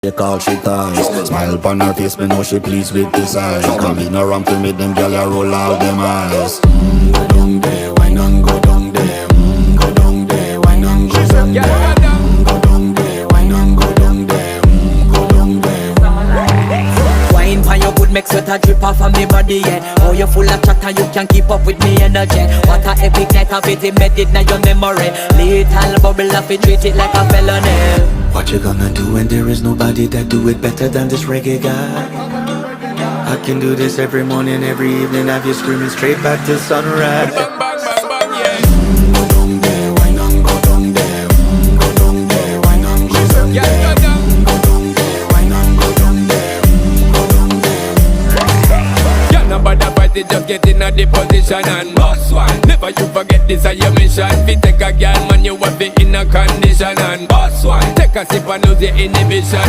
They call she ties. Smile upon her face, me know she pleased with this eyes. Come in around to me, them gyal a roll out them eyes. Go down there, why not go down there? Go down there, why not go down there? Go down there, why not go down there? Go down there. Wine pan your good, make sweat a drip off of me body, yeah. Oh, you full of chatter, you can't keep up with me energy. What a epic night of it, embedded in your memory. Little bubble of it, treat it like a felony. What you gonna do when there is nobody that do it better than this reggae guy? I can do this every morning, every evening, have you screaming straight back to sunrise. Bang, bang, bang, bang, yeah. Go down there, why not go down there? Go down there, why not go down there? Yeah, go down. Go down there, why not go down there? Go down there. Yeah, nobody fight it, just get in a the position and boss one. Never you forget this is your mission. Fi take a girl, man, you have it in a condition and boss one. Take a sip and lose your inhibition.